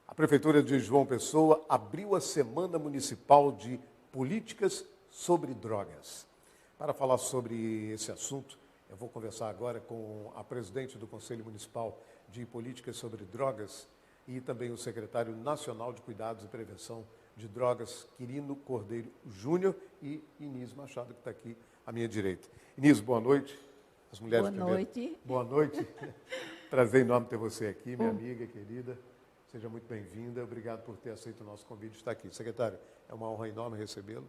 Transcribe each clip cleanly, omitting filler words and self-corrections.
A Prefeitura de João Pessoa abriu a Semana Municipal de Políticas sobre Drogas. Para falar sobre esse assunto, eu vou conversar agora com a presidente do Conselho Municipal de Políticas sobre Drogas e também o secretário nacional de Cuidados e Prevenção de Drogas, Quirino Cordeiro Júnior, e Inês Machado, que está aqui à minha direita. Inês, boa noite. As mulheres boa noite. Boa noite. Prazer enorme ter você aqui, minha amiga querida. Seja muito bem-vinda. Obrigado por ter aceito o nosso convite de estar aqui. Secretário, é uma honra enorme recebê-lo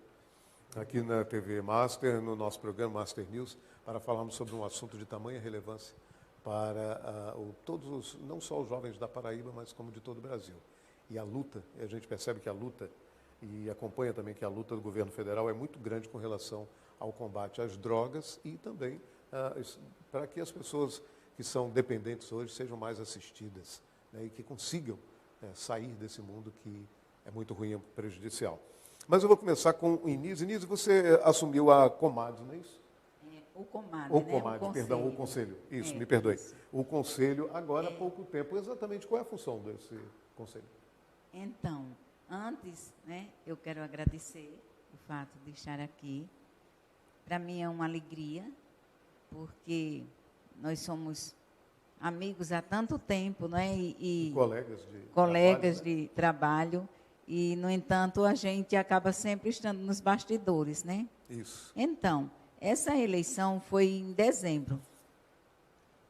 aqui na TV Master, no nosso programa Master News, para falarmos sobre um assunto de tamanha relevância para todos, não só os jovens da Paraíba, mas como de todo o Brasil. E a luta, a gente percebe que a luta, e acompanha também que a luta do governo federal é muito grande com relação ao combate às drogas e também para que as pessoas que são dependentes hoje sejam mais assistidas, né, e que consigam sair desse mundo que é muito ruim e prejudicial. Mas eu vou começar com o Inês. Inês, você assumiu a Comad, não é isso? O Comad, o né? Comad, perdão, o Conselho. Isso, me perdoe. Isso. O Conselho, agora há pouco tempo. Exatamente qual é a função desse Conselho? Então, antes, né, eu quero agradecer o fato de estar aqui. Para mim é uma alegria, porque nós somos amigos há tanto tempo, né? E colegas de trabalho, e, no entanto, a gente acaba sempre estando nos bastidores, né? Isso. Então, essa eleição foi em dezembro,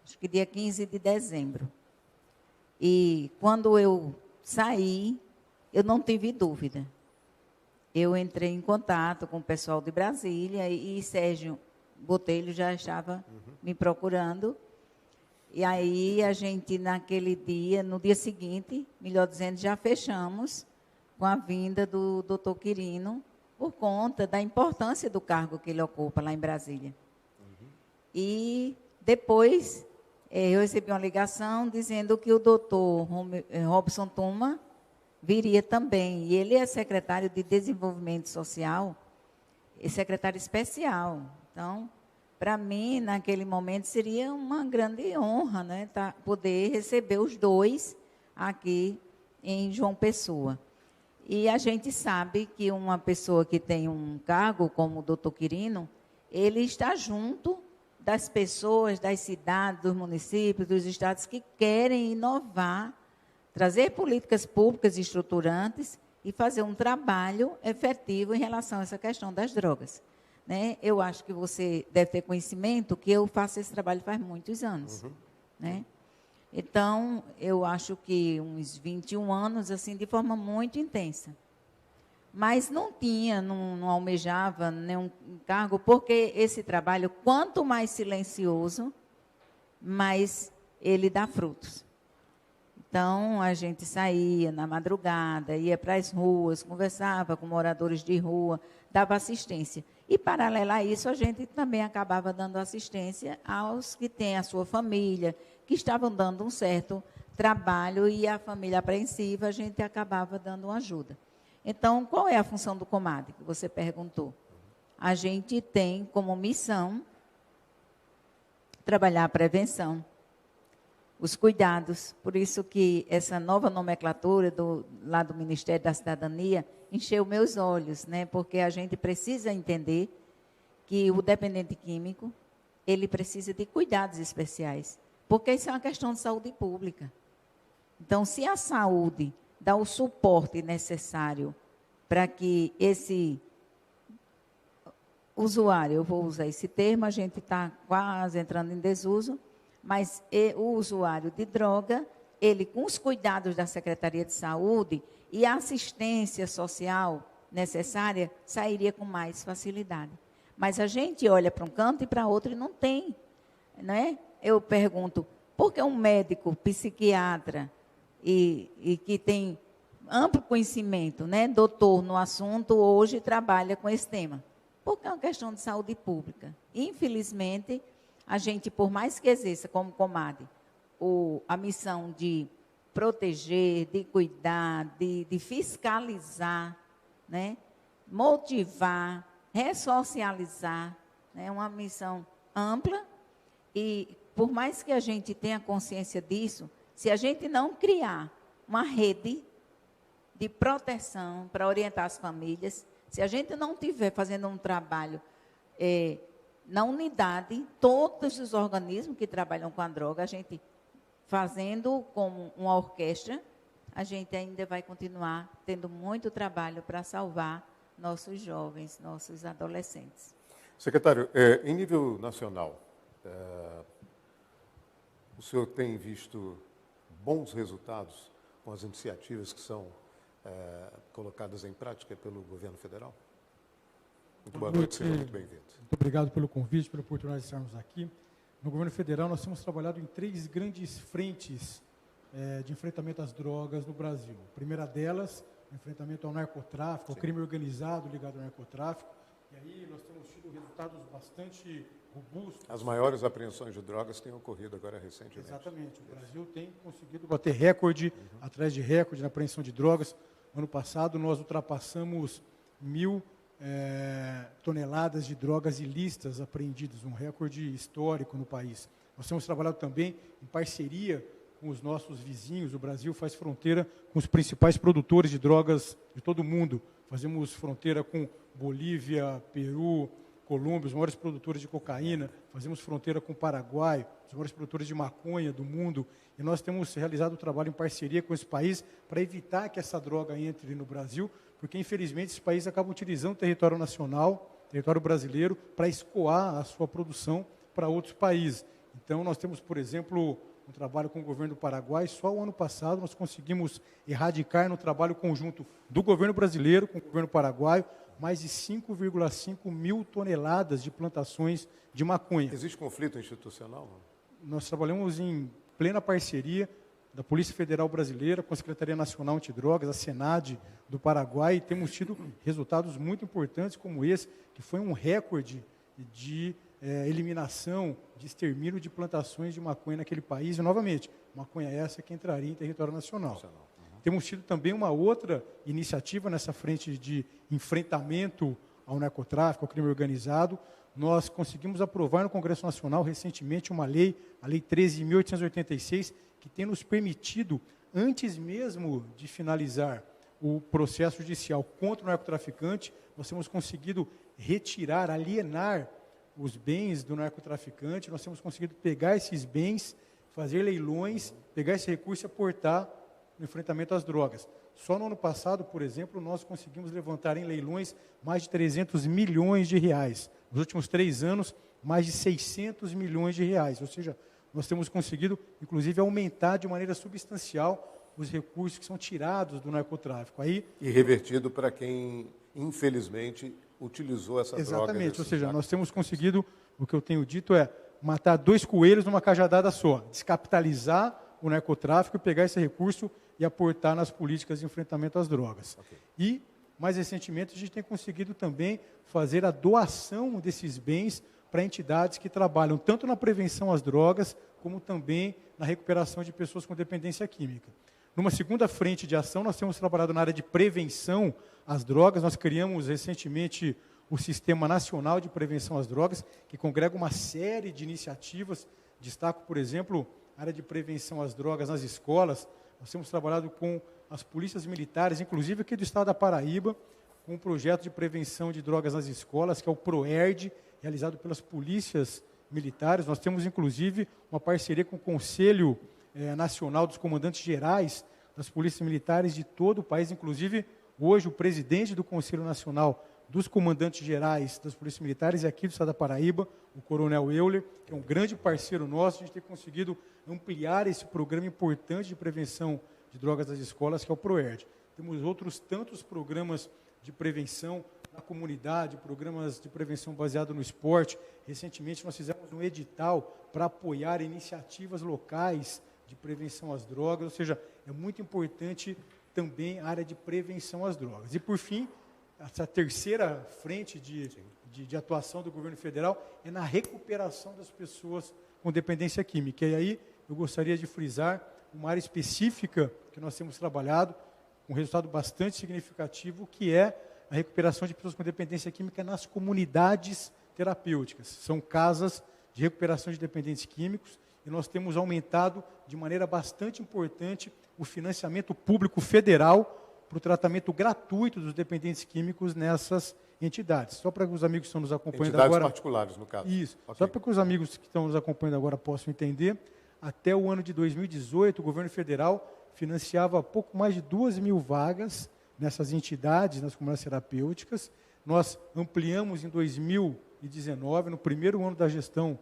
acho que dia 15 de dezembro. E quando eu saí, eu não tive dúvida. Eu entrei em contato com o pessoal de Brasília e Sérgio Botelho já estava me procurando. E aí a gente, naquele dia, no dia seguinte, melhor dizendo, já fechamos com a vinda do doutor Quirino, por conta da importância do cargo que ele ocupa lá em Brasília. E depois eu recebi uma ligação dizendo que o doutor Robson Tuma viria também. E ele é secretário de Desenvolvimento Social e secretário especial. Então, para mim, naquele momento, seria uma grande honra, né, poder receber os dois aqui em João Pessoa. E a gente sabe que uma pessoa que tem um cargo como o doutor Quirino, ele está junto das pessoas, das cidades, dos municípios, dos estados que querem inovar, trazer políticas públicas estruturantes e fazer um trabalho efetivo em relação a essa questão das drogas. Né? Eu acho que você deve ter conhecimento que eu faço esse trabalho faz muitos anos. Né? Então, eu acho que uns 21 anos, assim, de forma muito intensa. Mas não almejava nenhum cargo, porque esse trabalho, quanto mais silencioso, mais ele dá frutos. Então, a gente saía na madrugada, ia para as ruas, conversava com moradores de rua, dava assistência. E, paralelo a isso, a gente também acabava dando assistência aos que têm a sua família, que estavam dando um certo trabalho, e a família apreensiva, a gente acabava dando uma ajuda. Então, qual é a função do Comad, que você perguntou? A gente tem como missão trabalhar a prevenção, os cuidados. Por isso que essa nova nomenclatura lá do Ministério da Cidadania encheu meus olhos, né? Porque a gente precisa entender que o dependente químico, ele precisa de cuidados especiais, porque isso é uma questão de saúde pública. Então, se a saúde dá o suporte necessário para que esse usuário, eu vou usar esse termo, a gente está quase entrando em desuso, mas o usuário de droga, ele, com os cuidados da Secretaria de Saúde e a assistência social necessária, sairia com mais facilidade. Mas a gente olha para um canto e para outro e não tem. Né? Eu pergunto, por que um médico, psiquiatra, e que tem amplo conhecimento, né, doutor no assunto, hoje trabalha com esse tema? Porque é uma questão de saúde pública. Infelizmente, a gente, por mais que exerça como Comad a missão de proteger, de cuidar, de fiscalizar, né, motivar, ressocializar, né, uma missão ampla, e por mais que a gente tenha consciência disso, se a gente não criar uma rede de proteção para orientar as famílias. Se a gente não estiver fazendo um trabalho na unidade, todos os organismos que trabalham com a droga, a gente fazendo como uma orquestra, a gente ainda vai continuar tendo muito trabalho para salvar nossos jovens, nossos adolescentes. Secretário, em nível nacional, o senhor tem visto bons resultados com as iniciativas que são colocadas em prática pelo governo federal? Muito boa noite, seja muito bem-vindo. Muito obrigado pelo convite, pela oportunidade de estarmos aqui. No governo federal, nós temos trabalhado em 3 grandes frentes de enfrentamento às drogas no Brasil. A primeira delas, o enfrentamento ao narcotráfico, ao crime organizado ligado ao narcotráfico. E aí nós temos tido resultados bastante robustos. As maiores apreensões de drogas têm ocorrido agora recentemente. Exatamente. O Brasil tem conseguido bater recorde atrás de recorde na apreensão de drogas. Ano passado, nós ultrapassamos 1.000 toneladas de drogas ilícitas apreendidas, um recorde histórico no país. Nós temos trabalhado também em parceria com os nossos vizinhos. O Brasil faz fronteira com os principais produtores de drogas de todo o mundo. Fazemos fronteira com Bolívia, Peru, Colômbia, os maiores produtores de cocaína. Fazemos fronteira com o Paraguai, os maiores produtores de maconha do mundo. E nós temos realizado um trabalho em parceria com esse país para evitar que essa droga entre no Brasil, porque, infelizmente, esse país acaba utilizando o território nacional, território brasileiro, para escoar a sua produção para outros países. Então, nós temos, por exemplo, um trabalho com o governo do Paraguai. Só o ano passado nós conseguimos erradicar no trabalho conjunto do governo brasileiro com o governo paraguaio mais de 5,5 mil toneladas de plantações de maconha. Existe conflito institucional? Nós trabalhamos em plena parceria da Polícia Federal Brasileira com a Secretaria Nacional Antidrogas, a SENAD do Paraguai, e temos tido resultados muito importantes como esse, que foi um recorde de eliminação, de extermínio de plantações de maconha naquele país. E, novamente, maconha essa que entraria em território nacional. Temos tido também uma outra iniciativa nessa frente de enfrentamento ao narcotráfico, ao crime organizado. Nós conseguimos aprovar no Congresso Nacional recentemente uma lei, a Lei 13.886, que tem nos permitido, antes mesmo de finalizar o processo judicial contra o narcotraficante, nós temos conseguido retirar, alienar os bens do narcotraficante, nós temos conseguido pegar esses bens, fazer leilões, pegar esse recurso e aportar no enfrentamento às drogas. Só no ano passado, por exemplo, nós conseguimos levantar em leilões mais de 300 milhões de reais. Nos últimos 3 anos, mais de 600 milhões de reais. Ou seja, nós temos conseguido, inclusive, aumentar de maneira substancial os recursos que são tirados do narcotráfico. Aí, e revertido para quem, infelizmente, utilizou essa droga. Exatamente, ou seja, nós temos conseguido, o que eu tenho dito é, matar 2 coelhos numa cajadada só, descapitalizar o narcotráfico e pegar esse recurso e aportar nas políticas de enfrentamento às drogas. Okay. E, mais recentemente, a gente tem conseguido também fazer a doação desses bens para entidades que trabalham tanto na prevenção às drogas, como também na recuperação de pessoas com dependência química. Numa segunda frente de ação, nós temos trabalhado na área de prevenção às drogas. Nós criamos recentemente o Sistema Nacional de Prevenção às Drogas, que congrega uma série de iniciativas. Destaco, por exemplo, a área de prevenção às drogas nas escolas. Nós temos trabalhado com as polícias militares, inclusive aqui do estado da Paraíba, com um projeto de prevenção de drogas nas escolas, que é o PROERD, realizado pelas polícias militares. Nós temos, inclusive, uma parceria com o Conselho Nacional dos Comandantes Gerais das Polícias Militares de todo o país. Inclusive, hoje, o presidente do Conselho Nacional dos Comandantes Gerais das Polícias Militares é aqui do estado da Paraíba, o Coronel Euler, que é um grande parceiro nosso. A gente tem conseguido ampliar esse programa importante de prevenção de drogas das escolas, que é o PROERD. Temos outros tantos programas de prevenção na comunidade, programas de prevenção baseado no esporte. Recentemente, nós fizemos um edital para apoiar iniciativas locais de prevenção às drogas, ou seja, é muito importante também a área de prevenção às drogas. E, por fim, essa terceira frente de atuação do governo federal é na recuperação das pessoas com dependência química. E aí eu gostaria de frisar uma área específica que nós temos trabalhado, um resultado bastante significativo, que é a recuperação de pessoas com dependência química nas comunidades terapêuticas. São casas de recuperação de dependentes químicos, e nós temos aumentado de maneira bastante importante o financiamento público federal para o tratamento gratuito dos dependentes químicos nessas entidades. Só para que os amigos que estão nos acompanhando Entidades agora... particulares, no caso. Isso. Okay. Só para que os amigos que estão nos acompanhando agora possam entender, até o ano de 2018, o governo federal financiava pouco mais de 2.000 vagas nessas entidades, nas comunidades terapêuticas. Nós ampliamos em 2019, no primeiro ano da gestão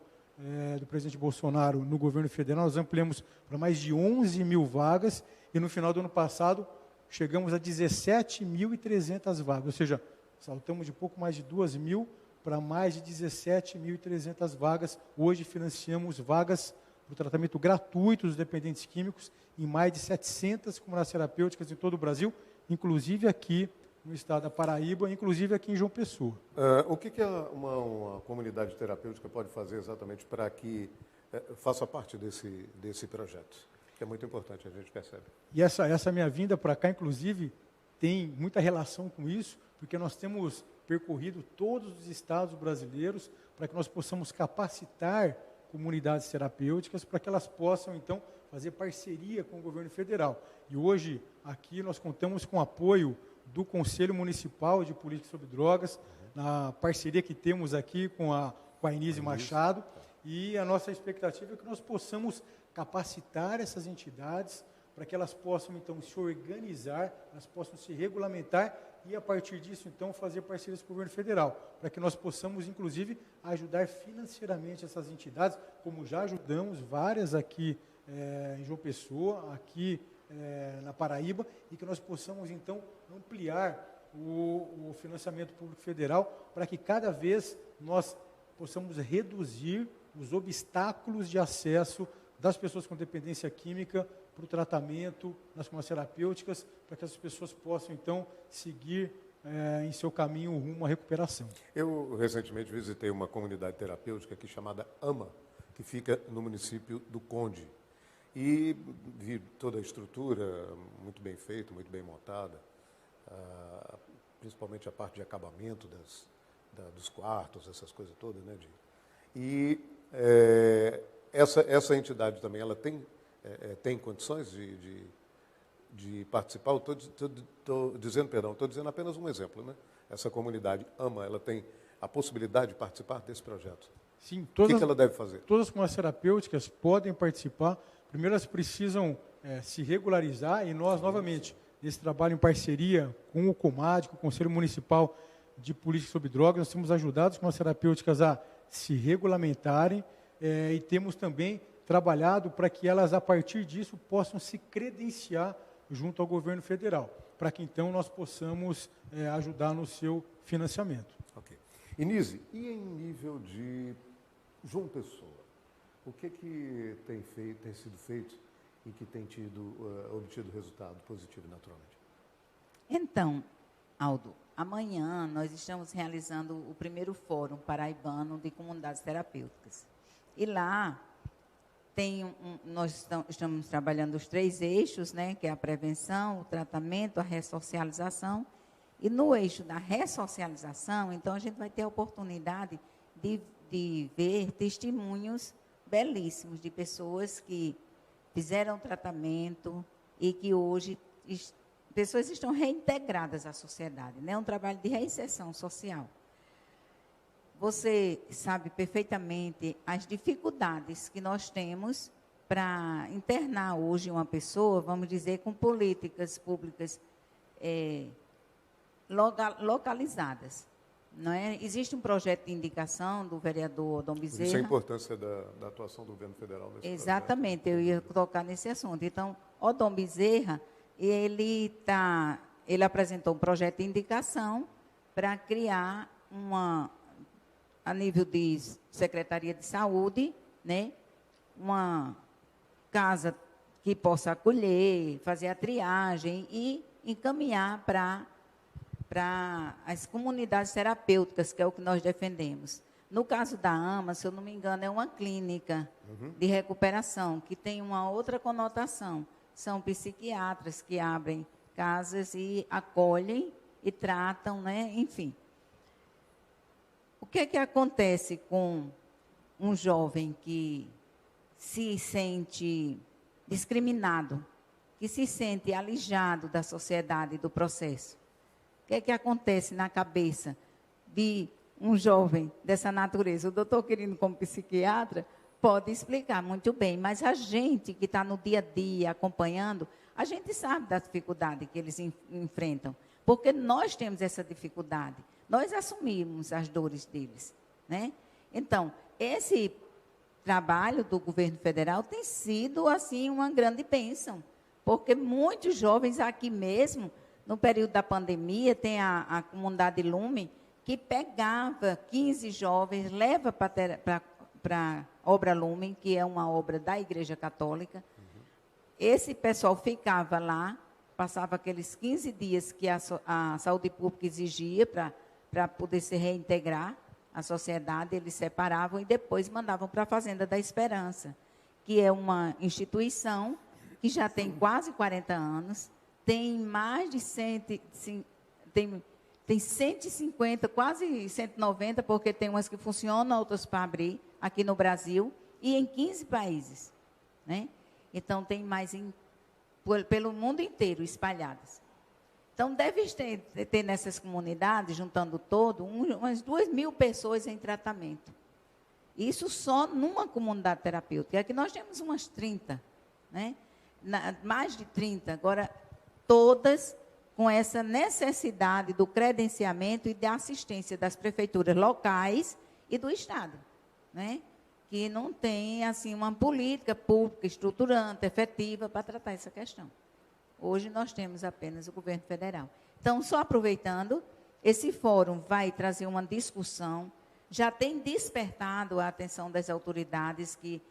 do presidente Bolsonaro no governo federal, nós ampliamos para mais de 11.000 vagas e no final do ano passado chegamos a 17.300 vagas, ou seja, saltamos de pouco mais de 2.000 para mais de 17.300 vagas. Hoje financiamos vagas para o tratamento gratuito dos dependentes químicos em mais de 700 comunidades terapêuticas em todo o Brasil, inclusive aqui no estado da Paraíba, inclusive aqui em João Pessoa. O que uma comunidade terapêutica pode fazer exatamente para que faça parte desse projeto? Que é muito importante, a gente percebe. E essa minha vinda para cá, inclusive, tem muita relação com isso, porque nós temos percorrido todos os estados brasileiros para que nós possamos capacitar comunidades terapêuticas para que elas possam, então, fazer parceria com o governo federal. E hoje, aqui, nós contamos com o apoio do Conselho Municipal de Política sobre Drogas, na parceria que temos aqui com a Inise Machado, e a nossa expectativa é que nós possamos capacitar essas entidades para que elas possam, então, se organizar, elas possam se regulamentar e, a partir disso, então, fazer parcerias com o governo federal, para que nós possamos, inclusive, ajudar financeiramente essas entidades, como já ajudamos várias aqui em João Pessoa, aqui na Paraíba, e que nós possamos, então, ampliar o financiamento público federal para que cada vez nós possamos reduzir os obstáculos de acesso das pessoas com dependência química para o tratamento nas comunidades terapêuticas, para que essas pessoas possam, então, seguir em seu caminho rumo à recuperação. Eu, recentemente, visitei uma comunidade terapêutica aqui chamada AMA, que fica no município do Conde. E vi toda a estrutura muito bem feita, muito bem montada, principalmente a parte de acabamento dos quartos, essas coisas todas, né? E essa entidade também, ela tem condições de participar? Estou dizendo apenas um exemplo, né? Essa comunidade AMA, ela tem a possibilidade de participar desse projeto? Sim. O que ela deve fazer? Todas as comunidades terapêuticas podem participar. Primeiro, elas precisam se regularizar e nós, novamente, nesse trabalho em parceria com o COMAD, com o Conselho Municipal de Política sobre Drogas, nós temos ajudado as comunidades terapêuticas a se regulamentarem e temos também trabalhado para que elas, a partir disso, possam se credenciar junto ao governo federal, para que, então, nós possamos ajudar no seu financiamento. Ok. Inise, e em nível de João Pessoa? O que tem sido feito e que tem obtido resultado positivo, naturalmente? Então, Aldo, amanhã nós estamos realizando o primeiro Fórum Paraibano de Comunidades Terapêuticas. E lá nós estamos trabalhando os 3 eixos, né, que é a prevenção, o tratamento, a ressocialização. E no eixo da ressocialização, então, a gente vai ter a oportunidade de ver testemunhos belíssimos de pessoas que fizeram tratamento e que hoje pessoas estão reintegradas à sociedade, né? Um trabalho de reinserção social. Você sabe perfeitamente as dificuldades que nós temos para internar hoje uma pessoa, vamos dizer, com políticas públicas localizadas. Não é? Existe um projeto de indicação do vereador Odom Bezerra. Isso é a importância da atuação do governo federal nesse projeto. Exatamente, eu ia tocar nesse assunto. Então, Odom Bezerra, ele apresentou um projeto de indicação para criar a nível de Secretaria de Saúde, né, uma casa que possa acolher, fazer a triagem e encaminhar para as comunidades terapêuticas, que é o que nós defendemos. No caso da AMA, se eu não me engano, é uma clínica de recuperação, que tem uma outra conotação. São psiquiatras que abrem casas e acolhem e tratam, né? Enfim. O que acontece com um jovem que se sente discriminado, que se sente alijado da sociedade, do processo. O que é que acontece na cabeça de um jovem dessa natureza? O doutor Quirino, como psiquiatra, pode explicar muito bem, mas a gente que está no dia a dia acompanhando, a gente sabe da dificuldade que eles enfrentam, porque nós temos essa dificuldade, nós assumimos as dores deles, né? Então, esse trabalho do governo federal tem sido, assim, uma grande bênção, porque muitos jovens aqui mesmo, no período da pandemia, tem a comunidade Lume, que pegava 15 jovens, leva para a obra Lumen, que é uma obra da Igreja Católica. Esse pessoal ficava lá, passava aqueles 15 dias que a saúde pública exigia para poder se reintegrar à sociedade, eles separavam e depois mandavam para a Fazenda da Esperança, que é uma instituição que já tem quase 40 anos, tem mais de 150, quase 190, porque tem umas que funcionam, outras para abrir, aqui no Brasil, e em 15 países, né? Então, tem mais pelo mundo inteiro, espalhadas. Então, deve ter nessas comunidades, juntando todo, umas 2.000 pessoas em tratamento. Isso só numa comunidade terapêutica. Aqui nós temos umas 30, né? Mais de 30. Agora, todas com essa necessidade do credenciamento e da assistência das prefeituras locais e do Estado, né? Que não tem, assim, uma política pública estruturante, efetiva, para tratar essa questão. Hoje nós temos apenas o governo federal. Então, só aproveitando, esse fórum vai trazer uma discussão, já tem despertado a atenção das autoridades, que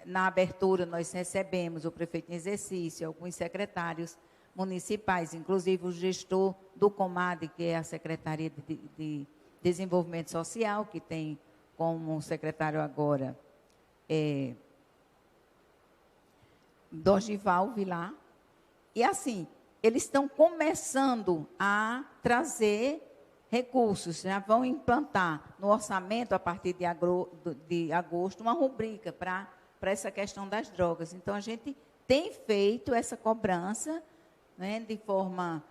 na abertura nós recebemos o prefeito em exercício, alguns secretários municipais, inclusive o gestor do Comad, que é a Secretaria de Desenvolvimento Social, que tem como secretário agora Dorival Vilar. E assim, eles estão começando a trazer recursos, já vão implantar no orçamento, a partir de agosto, uma rubrica para essa questão das drogas. Então, a gente tem feito essa cobrança, né, de forma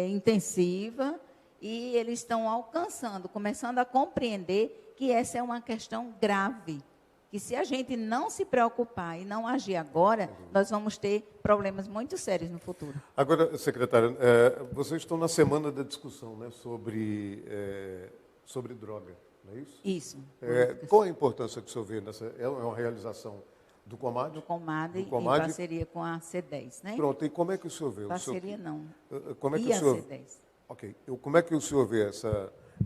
intensiva, e eles estão alcançando, começando a compreender que essa é uma questão grave, que se a gente não se preocupar e não agir agora, nós vamos ter problemas muito sérios no futuro. Agora, secretária, vocês estão na semana da discussão, né, sobre droga, não é isso? Isso. Qual a importância que o senhor vê nessa? É uma realização do Comad? Do Comad, em parceria com a C10, né? Pronto, e como é que o senhor vê? Parceria não. Como é que e o senhor... a C10. Ok. Como é que o senhor vê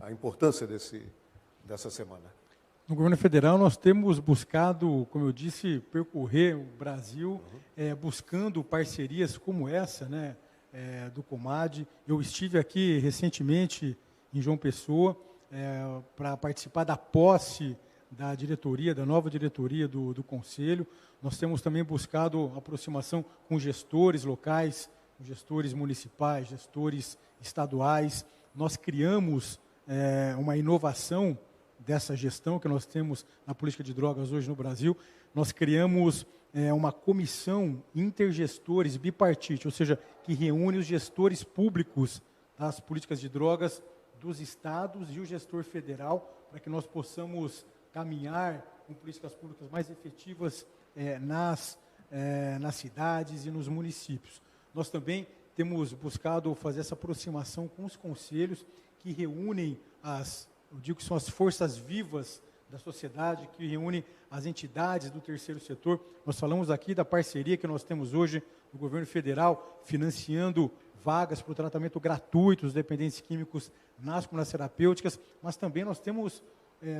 a importância dessa semana? No governo federal, nós temos buscado, como eu disse, percorrer o Brasil, buscando parcerias como essa, né, do Comad. Eu estive aqui recentemente em João Pessoa para participar da posse da diretoria, da nova diretoria do Conselho. Nós temos também buscado aproximação com gestores locais, com gestores municipais, gestores estaduais. Nós criamos uma inovação dessa gestão que nós temos na política de drogas hoje no Brasil. Nós criamos uma comissão intergestores bipartite, ou seja, que reúne os gestores públicos das políticas de drogas dos estados e o gestor federal, para que nós possamos caminhar com políticas públicas mais efetivas nas cidades e nos municípios. Nós também temos buscado fazer essa aproximação com os conselhos que reúnem eu digo que são as forças vivas da sociedade, que reúnem as entidades do terceiro setor. Nós falamos aqui da parceria que nós temos hoje no governo federal, financiando vagas para o tratamento gratuito dos dependentes químicos nas comunidades terapêuticas, mas também nós temos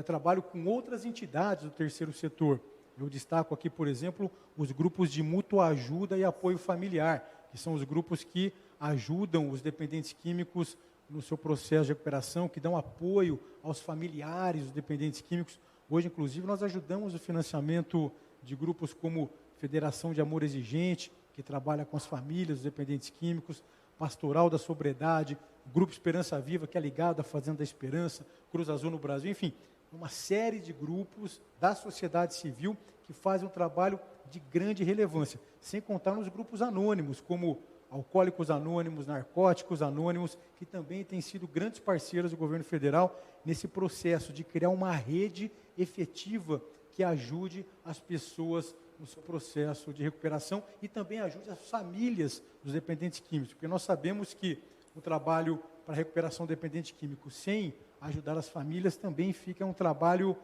trabalho com outras entidades do terceiro setor. Eu destaco aqui, por exemplo, os grupos de mútua ajuda e apoio familiar, que são os grupos que ajudam os dependentes químicos no seu processo de recuperação, que dão apoio aos familiares dos dependentes químicos. Hoje, inclusive, nós ajudamos o financiamento de grupos como Federação de Amor Exigente, que trabalha com as famílias dos dependentes químicos, Pastoral da Sobriedade, Grupo Esperança Viva, que é ligado à Fazenda da Esperança, Cruz Azul no Brasil, enfim, uma série de grupos da sociedade civil que fazem um trabalho de grande relevância, sem contar nos grupos anônimos, como Alcoólicos Anônimos, Narcóticos Anônimos, que também têm sido grandes parceiros do governo federal nesse processo de criar uma rede efetiva que ajude as pessoas no seu processo de recuperação e também ajude as famílias dos dependentes químicos, porque nós sabemos que o trabalho para a recuperação do dependente químico sem ajudar as famílias também fica um trabalho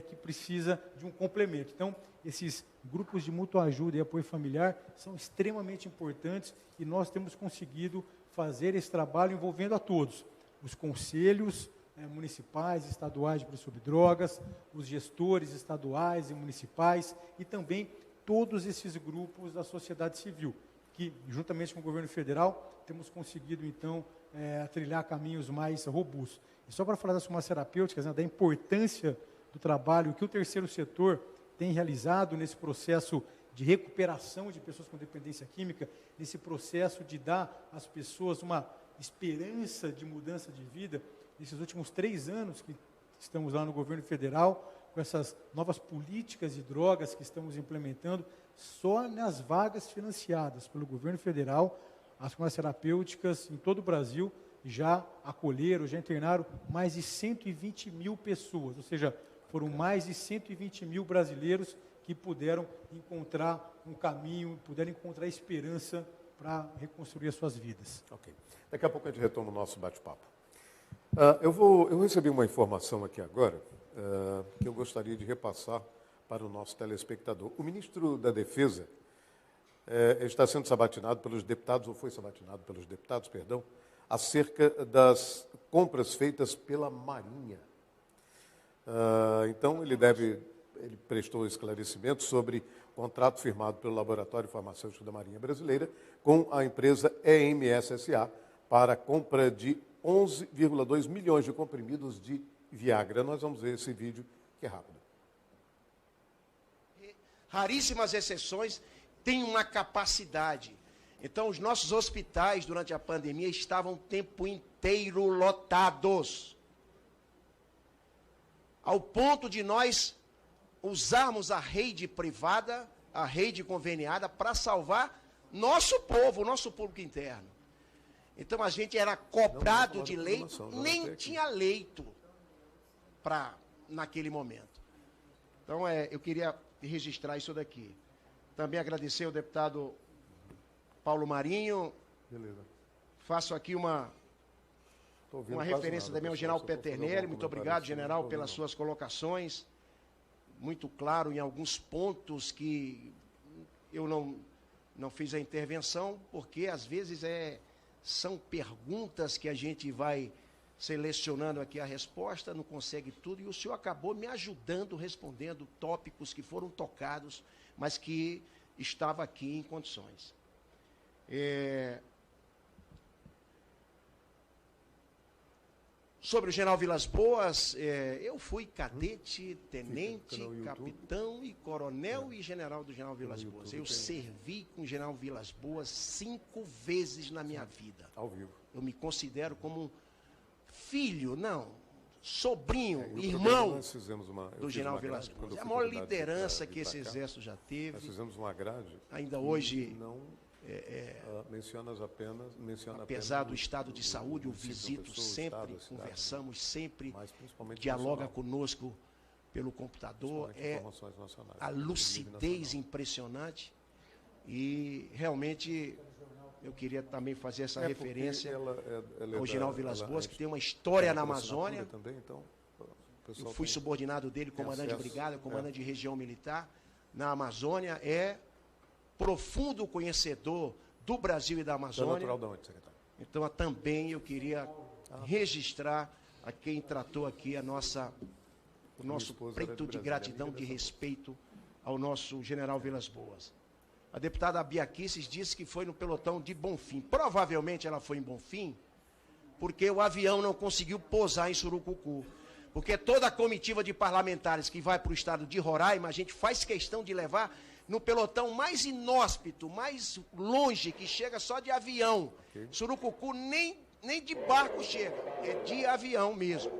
que precisa de um complemento. Então, esses grupos de mútua ajuda e apoio familiar são extremamente importantes e nós temos conseguido fazer esse trabalho envolvendo a todos, os conselhos municipais, estaduais de prevenção sobre drogas, os gestores estaduais e municipais e também todos esses grupos da sociedade civil, que, juntamente com o governo federal, temos conseguido, então, trilhar caminhos mais robustos. E só para falar das farmacoterapêuticas, da importância do trabalho que o terceiro setor tem realizado nesse processo de recuperação de pessoas com dependência química, nesse processo de dar às pessoas uma esperança de mudança de vida, nesses últimos 3 anos que estamos lá no governo federal, com essas novas políticas de drogas que estamos implementando, só nas vagas financiadas pelo governo federal, as farmacoterapêuticas em todo o Brasil já acolheram, já internaram mais de 120 mil pessoas, ou seja, foram mais de 120 mil brasileiros que puderam encontrar um caminho, puderam encontrar esperança para reconstruir as suas vidas. Ok. Daqui a pouco a gente retoma o nosso bate-papo. Eu recebi uma informação aqui agora que eu gostaria de repassar para o nosso telespectador. O ministro da Defesa está sendo sabatinado pelos deputados, ou foi sabatinado pelos deputados, perdão, acerca das compras feitas pela Marinha. Então, ele prestou esclarecimento sobre contrato firmado pelo Laboratório Farmacêutico da Marinha Brasileira com a empresa EMS SA para a compra de 11,2 milhões de comprimidos de Viagra. Nós vamos ver esse vídeo, que é rápido. Raríssimas exceções têm uma capacidade. Então, os nossos hospitais, durante a pandemia, estavam o tempo inteiro lotados. Ao ponto de nós usarmos a rede privada, a rede conveniada, para salvar nosso povo, nosso público interno. Então, a gente era cobrado de leito, nem tinha leito naquele momento. Então, eu queria registrar isso daqui. Também agradecer ao deputado Paulo Marinho. Beleza. Faço aqui uma referência também ao general Peternelli. Muito obrigado, general, pelas suas colocações. Muito claro em alguns pontos que eu não fiz a intervenção, porque às vezes são perguntas que a gente vai selecionando aqui a resposta, não consegue tudo, e o senhor acabou me ajudando, respondendo tópicos que foram tocados, mas que estava aqui em condições. Sobre o general Vilas Boas, eu fui cadete, tenente, capitão e coronel e general do general Vilas Boas. Eu servi com o general Vilas Boas 5 vezes na minha vida. Ao vivo. Eu me considero como um filho, não, sobrinho, irmão do general Vilas Boas. É a maior liderança que esse exército já teve. Nós fizemos uma grade. Ainda hoje, apesar do estado de saúde, eu visito sempre, conversamos sempre, dialoga conosco pelo computador. A lucidez impressionante e realmente eu queria também fazer essa referência ao general Vilas Boas, que tem uma história na Amazônia. Eu fui subordinado dele, comandante de brigada, comandante de região militar na Amazônia. Profundo conhecedor do Brasil e da Amazônia. Então, também eu queria registrar a quem tratou aqui o nosso preito de gratidão, de respeito ao nosso general Vilas Boas. A deputada Bia Kicis disse que foi no pelotão de Bonfim. Provavelmente ela foi em Bonfim, porque o avião não conseguiu pousar em Surucucu. Porque toda a comitiva de parlamentares que vai para o estado de Roraima, a gente faz questão de levar no pelotão mais inóspito, mais longe, que chega só de avião. Surucucu nem de barco chega, é de avião mesmo.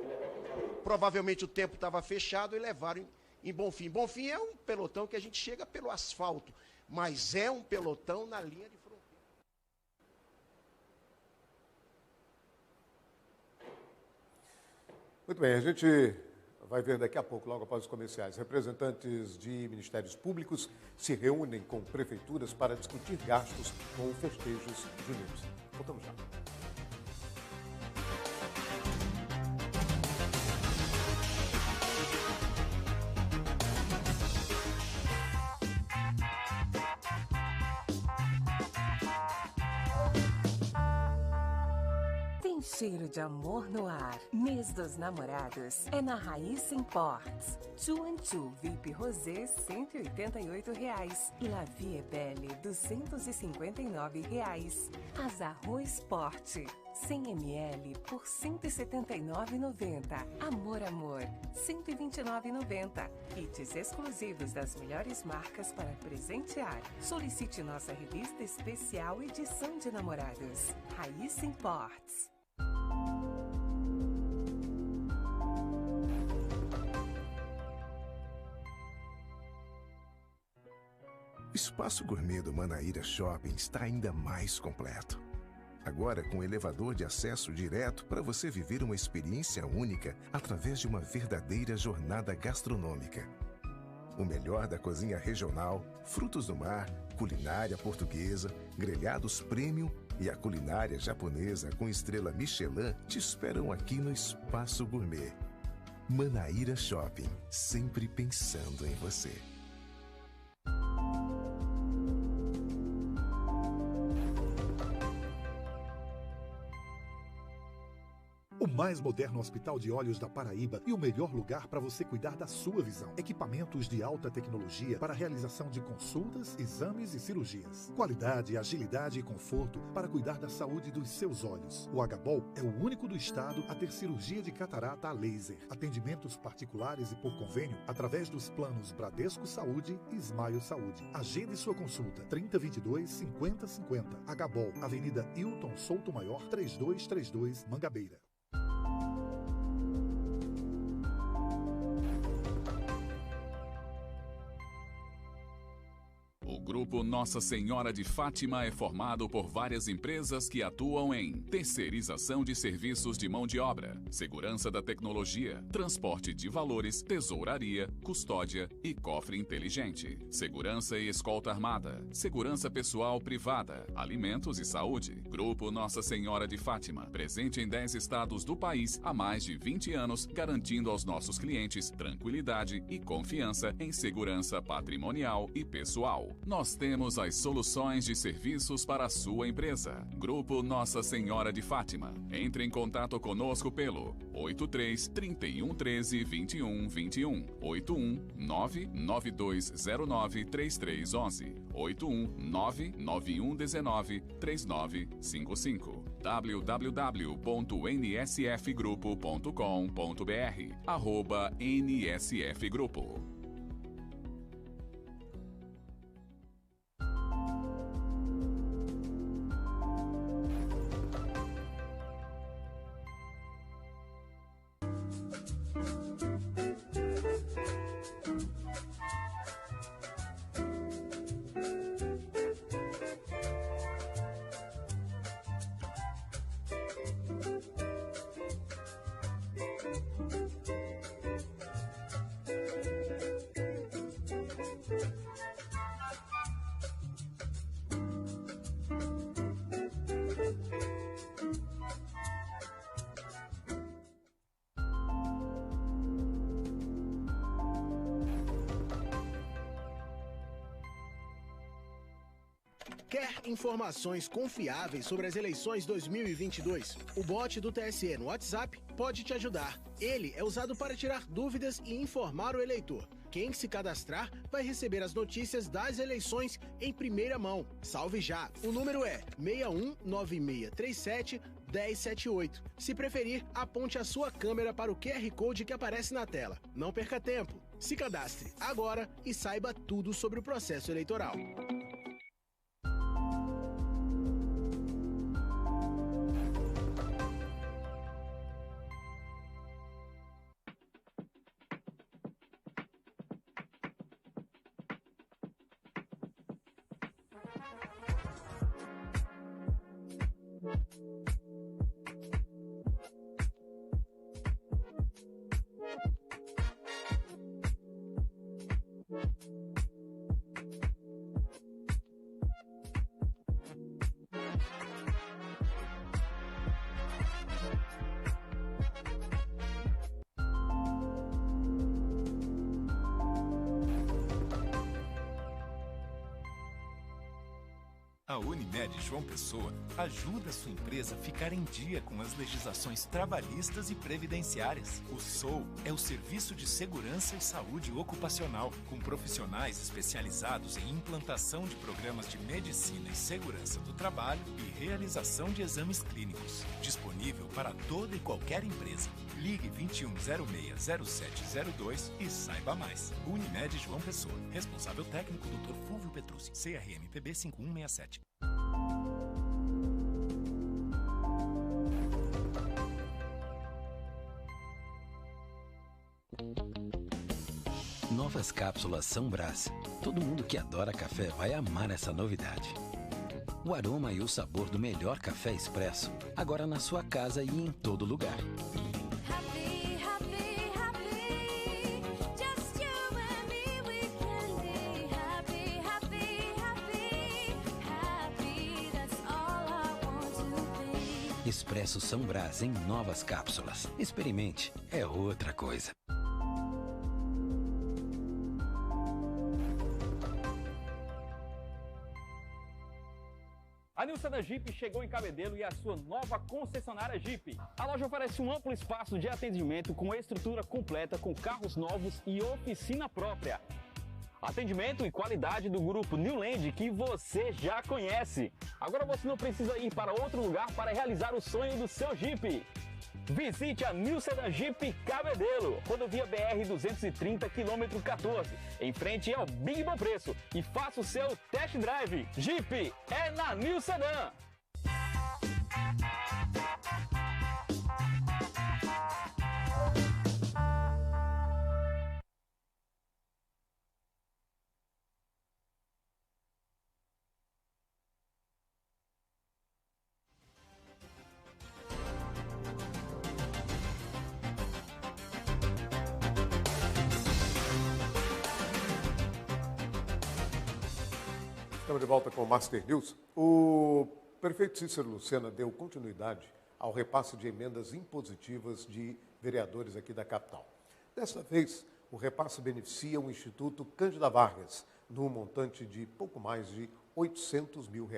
Provavelmente o tempo estava fechado e levaram em Bonfim. Bonfim é um pelotão que a gente chega pelo asfalto, mas é um pelotão na linha de fronteira. Muito bem, a gente vai ver daqui a pouco, logo após os comerciais. Representantes de ministérios públicos se reúnem com prefeituras para discutir gastos com festejos juninos. Voltamos já. Cheiro de amor no ar. Mês dos namorados é na Raíssa Imports. Chuanchu VIP Rosé, R$188. La Vie Belle, R$259. Azarro Sport, 100 ml por R$179,90. Amor, R$129,90. Kits exclusivos das melhores marcas para presentear. Solicite nossa revista especial edição de namorados. Raíssa Imports. O espaço gourmet do Manaíra Shopping está ainda mais completo. Agora com elevador de acesso direto para você viver uma experiência única através de uma verdadeira jornada gastronômica. O melhor da cozinha regional, frutos do mar, culinária portuguesa, grelhados premium e a culinária japonesa com estrela Michelin te esperam aqui no Espaço Gourmet. Manaíra Shopping, sempre pensando em você. O mais moderno hospital de olhos da Paraíba e o melhor lugar para você cuidar da sua visão. Equipamentos de alta tecnologia para a realização de consultas, exames e cirurgias. Qualidade, agilidade e conforto para cuidar da saúde dos seus olhos. O Agabol é o único do estado a ter cirurgia de catarata a laser. Atendimentos particulares e por convênio através dos planos Bradesco Saúde e Smile Saúde. Agende sua consulta 3022-5050. Agabol, Avenida Hilton Souto Maior, 3232, Mangabeira. O Grupo Nossa Senhora de Fátima é formado por várias empresas que atuam em terceirização de serviços de mão de obra, segurança da tecnologia, transporte de valores, tesouraria, custódia e cofre inteligente, segurança e escolta armada, segurança pessoal privada, alimentos e saúde. Grupo Nossa Senhora de Fátima, presente em 10 estados do país há mais de 20 anos, garantindo aos nossos clientes tranquilidade e confiança em segurança patrimonial e pessoal. Nós temos as soluções de serviços para a sua empresa. Grupo Nossa Senhora de Fátima. Entre em contato conosco pelo 83 31 13 21 21 81 99209 3311 81 99119 3955 www.nsfgrupo.com.br @nsfgrupo. Quer informações confiáveis sobre as eleições 2022? O bot do TSE no WhatsApp pode te ajudar. Ele é usado para tirar dúvidas e informar o eleitor. Quem se cadastrar vai receber as notícias das eleições em primeira mão. Salve já! O número é 619637-1078. Se preferir, aponte a sua câmera para o QR Code que aparece na tela. Não perca tempo. Se cadastre agora e saiba tudo sobre o processo eleitoral. A Unimed João Pessoa ajuda a sua empresa a ficar em dia com as legislações trabalhistas e previdenciárias. O SOU é o Serviço de Segurança e Saúde Ocupacional, com profissionais especializados em implantação de programas de medicina e segurança do trabalho e realização de exames clínicos. Disponível para toda e qualquer empresa. Ligue 2106-0702 e saiba mais. Unimed João Pessoa. Responsável técnico Dr. Fulvio Petrucci. CRMPB 5167. Novas cápsulas São Brás. Todo mundo que adora café vai amar essa novidade. O aroma e o sabor do melhor café expresso, agora na sua casa e em todo lugar. Expresso São Brás em novas cápsulas. Experimente, é outra coisa. A New Sedan Jeep chegou em Cabedelo e a sua nova concessionária Jeep. A loja oferece um amplo espaço de atendimento com estrutura completa com carros novos e oficina própria. Atendimento e qualidade do grupo New Land que você já conhece. Agora você não precisa ir para outro lugar para realizar o sonho do seu Jeep. Visite a New Sedan Jeep Cabedelo, rodovia BR-230, quilômetro 14, em frente ao Big Bom Preço, e faça o seu test drive. Jeep é na New Sedan. Estamos de volta com o Master News. O prefeito Cícero Lucena deu continuidade ao repasse de emendas impositivas de vereadores aqui da capital. Dessa vez, o repasse beneficia o Instituto Cândida Vargas, num montante de pouco mais de R$800 mil.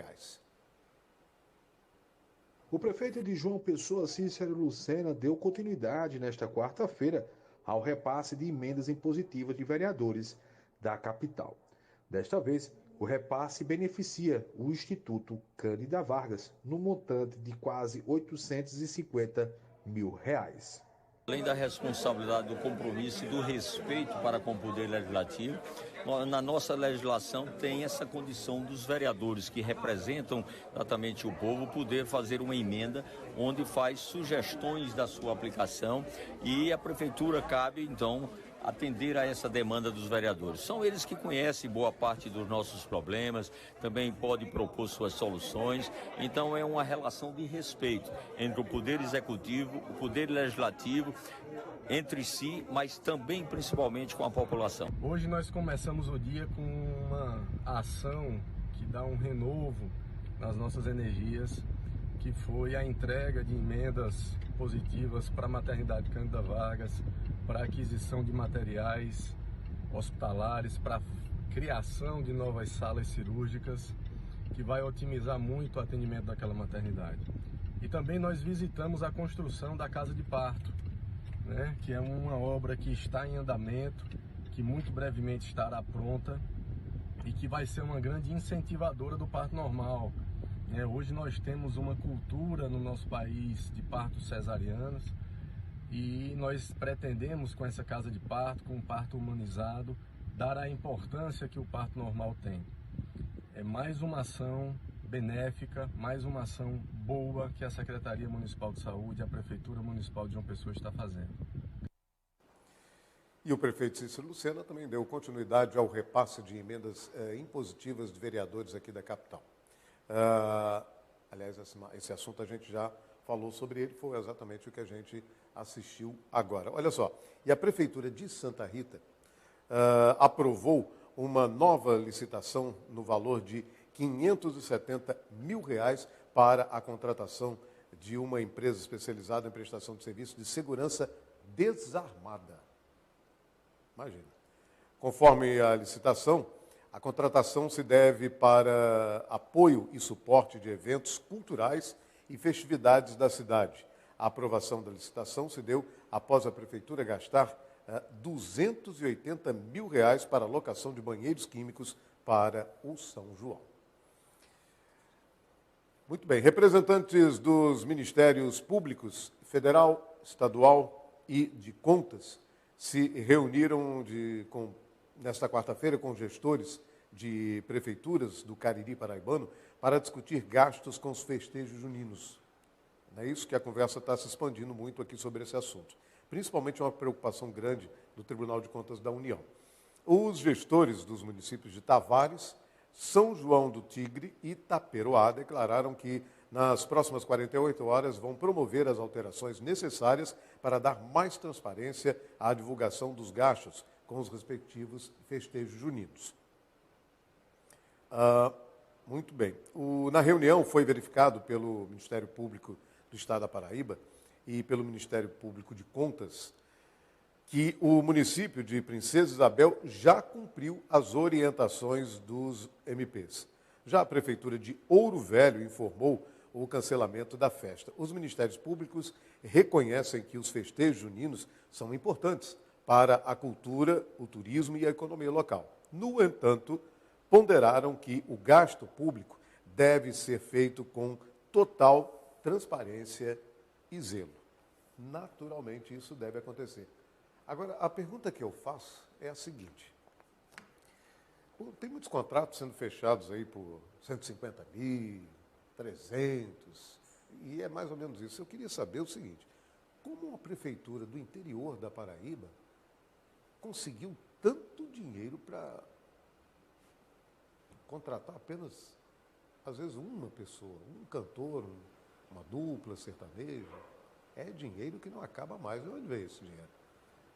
O prefeito de João Pessoa, Cícero Lucena, deu continuidade nesta quarta-feira ao repasse de emendas impositivas de vereadores da capital. Desta vez, o repasse beneficia o Instituto Cândida Vargas, no montante de quase R$850 mil. Além da responsabilidade, do compromisso e do respeito para com o Poder Legislativo, na nossa legislação tem essa condição dos vereadores que representam exatamente o povo poder fazer uma emenda onde faz sugestões da sua aplicação e a Prefeitura cabe, então, atender a essa demanda dos vereadores. São eles que conhecem boa parte dos nossos problemas, também podem propor suas soluções. Então é uma relação de respeito entre o Poder Executivo, o Poder Legislativo, entre si, mas também principalmente com a população. Hoje nós começamos o dia com uma ação que dá um renovo nas nossas energias, que foi a entrega de emendas positivas para a maternidade Cândida Vargas, para aquisição de materiais hospitalares, para criação de novas salas cirúrgicas, que vai otimizar muito o atendimento daquela maternidade. E também nós visitamos a construção da casa de parto, né, que é uma obra que está em andamento, que muito brevemente estará pronta e que vai ser uma grande incentivadora do parto normal. Hoje nós temos uma cultura no nosso país de partos cesarianos e nós pretendemos, com essa casa de parto, com o parto humanizado, dar a importância que o parto normal tem. É mais uma ação benéfica, mais uma ação boa que a Secretaria Municipal de Saúde e a Prefeitura Municipal de João Pessoa está fazendo. E o prefeito Cícero Lucena também deu continuidade ao repasse de emendas impositivas de vereadores aqui da capital. Aliás, esse assunto a gente já falou sobre ele, foi exatamente o que a gente assistiu agora. Olha só, e a Prefeitura de Santa Rita aprovou uma nova licitação no valor de R$570 mil para a contratação de uma empresa especializada em prestação de serviços de segurança desarmada. Imagina. Conforme a licitação, A contratação se deve para apoio e suporte de eventos culturais e festividades da cidade. A aprovação da licitação se deu após a Prefeitura gastar R$280 mil para a locação de banheiros químicos para o São João. Muito bem, representantes dos Ministérios Públicos, Federal, Estadual e de Contas se reuniram nesta quarta-feira com gestores de prefeituras do Cariri paraibano para discutir gastos com os festejos juninos. É isso que a conversa está se expandindo muito aqui sobre esse assunto. Principalmente uma preocupação grande do Tribunal de Contas da União. Os gestores dos municípios de Tavares, São João do Tigre e Taperoá declararam que nas próximas 48 horas vão promover as alterações necessárias para dar mais transparência à divulgação dos gastos com os respectivos festejos juninos. Muito bem. Na reunião foi verificado pelo Ministério Público do Estado da Paraíba e pelo Ministério Público de Contas que o município de Princesa Isabel já cumpriu as orientações dos MPs. Já a Prefeitura de Ouro Velho informou o cancelamento da festa. Os Ministérios Públicos reconhecem que os festejos juninos são importantes para a cultura, o turismo e a economia local. No entanto, ponderaram que o gasto público deve ser feito com total transparência e zelo. Naturalmente, isso deve acontecer. Agora, a pergunta que eu faço é a seguinte. Tem muitos contratos sendo fechados aí por 150 mil, 300, e é mais ou menos isso. Eu queria saber o seguinte, como uma prefeitura do interior da Paraíba conseguiu tanto dinheiro para contratar apenas, às vezes, uma pessoa, um cantor, uma dupla sertaneja? É dinheiro que não acaba mais. De onde veio esse dinheiro?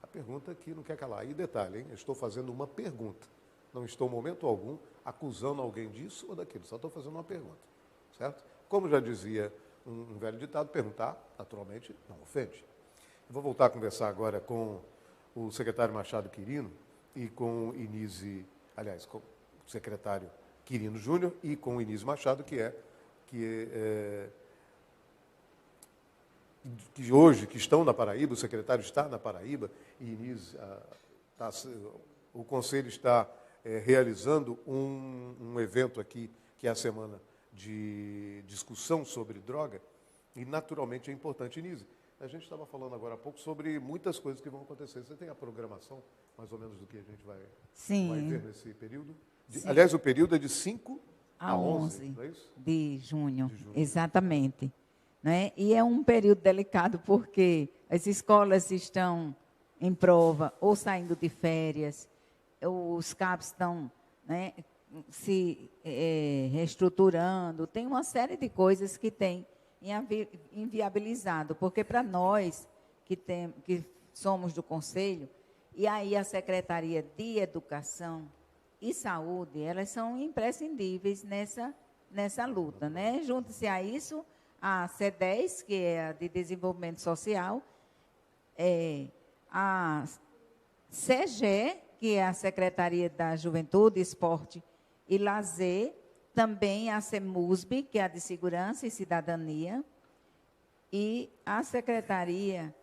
A pergunta aqui não quer calar. E detalhe, hein? Eu estou fazendo uma pergunta. Não estou, em momento algum, acusando alguém disso ou daquilo. Só estou fazendo uma pergunta. Certo? Como já dizia um velho ditado, perguntar, naturalmente, não ofende. Eu vou voltar a conversar agora com o secretário Machado Quirino e com Inise, aliás, com o secretário Quirino Júnior e com o Inise Machado, que hoje, que estão na Paraíba, o secretário está na Paraíba, e Inise, o Conselho está realizando um evento aqui, que é a semana de discussão sobre droga, e naturalmente é importante. Inise, a gente estava falando agora há pouco sobre muitas coisas que vão acontecer. Você tem a programação, mais ou menos, do que a gente vai ver nesse período? Aliás, o período é de 5 a 11, não é isso? De junho. Exatamente. Né? E é um período delicado porque as escolas estão em prova ou saindo de férias, os CAPs estão, né, se reestruturando, tem uma série de coisas que tem inviabilizado, porque para nós que somos do Conselho, e aí a Secretaria de Educação e Saúde, elas são imprescindíveis nessa luta. Né? Junte-se a isso a C10, que é a de Desenvolvimento Social, a CG, que é a Secretaria da Juventude, Esporte e Lazer, também a CEMUSB, que é a de Segurança e Cidadania, e a Secretaria,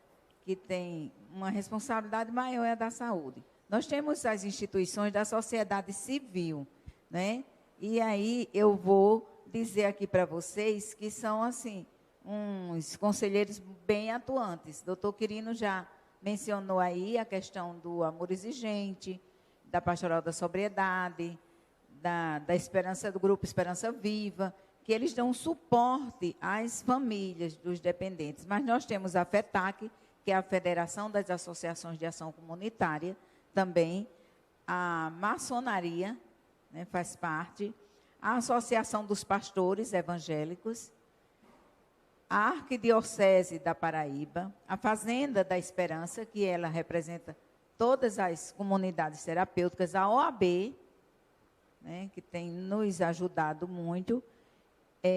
que tem uma responsabilidade maior, é a da Saúde. Nós temos as instituições da sociedade civil, né? E aí eu vou dizer aqui para vocês que são, assim, uns conselheiros bem atuantes. O doutor Quirino já mencionou aí a questão do amor exigente, da pastoral da sobriedade, da esperança, do grupo Esperança Viva, que eles dão suporte às famílias dos dependentes. Mas nós temos a FETAC, que é a Federação das Associações de Ação Comunitária, também a maçonaria, né, faz parte, a Associação dos Pastores Evangélicos, a Arquidiocese da Paraíba, a Fazenda da Esperança, que ela representa todas as comunidades terapêuticas, a OAB, né, que tem nos ajudado muito,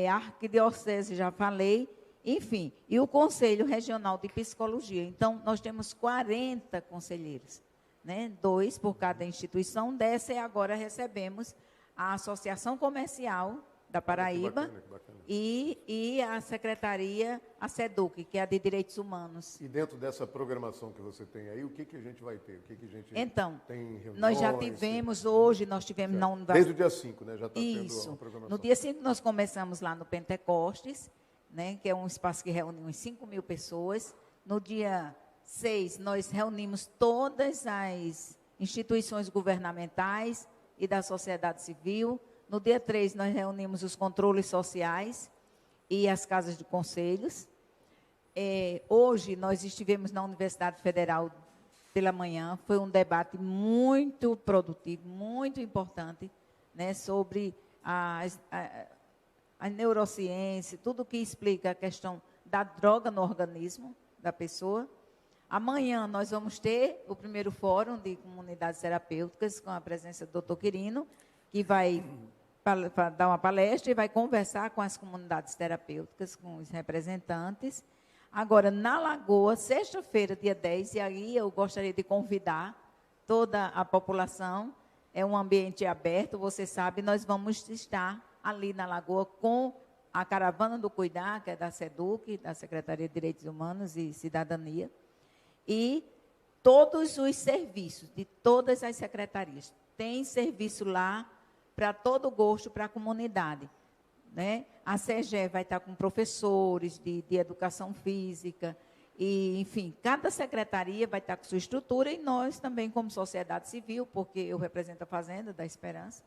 a Arquidiocese, já falei, enfim, e o Conselho Regional de Psicologia. Então, nós temos 40 conselheiros. né? 2 por cada instituição. Dessa, agora recebemos a Associação Comercial da Paraíba, que bacana. E a Secretaria, a SEDUC, que é a de Direitos Humanos. E dentro dessa programação que você tem aí, o que a gente vai ter? O que a gente então, tem reuniões? Nós já tivemos, hoje nós tivemos na universidade. Desde o dia 5, né? Já está tendo a programação. No dia 5 nós começamos lá no Pentecostes, né? Que é um espaço que reúne uns 5.000 pessoas. No dia 6, nós reunimos todas as instituições governamentais e da sociedade civil. No dia 3, nós reunimos os controles sociais e as casas de conselhos. Hoje, nós estivemos na Universidade Federal pela manhã. Foi um debate muito produtivo, muito importante, né, sobre a neurociência, tudo que explica a questão da droga no organismo da pessoa. Amanhã, nós vamos ter o primeiro fórum de comunidades terapêuticas, com a presença do Dr. Quirino, que vai dar uma palestra e vai conversar com as comunidades terapêuticas, com os representantes. Agora, na Lagoa, sexta-feira, dia 10, e aí eu gostaria de convidar toda a população, é um ambiente aberto, você sabe, nós vamos estar ali na Lagoa com a Caravana do Cuidar, que é da SEDUC, da Secretaria de Direitos Humanos e Cidadania, e todos os serviços de todas as secretarias. Tem serviço lá para todo gosto, para a comunidade, né? A SEGE vai estar com professores de educação física, e, enfim, cada secretaria vai estar com sua estrutura, e nós também, como sociedade civil, porque eu represento a Fazenda da Esperança,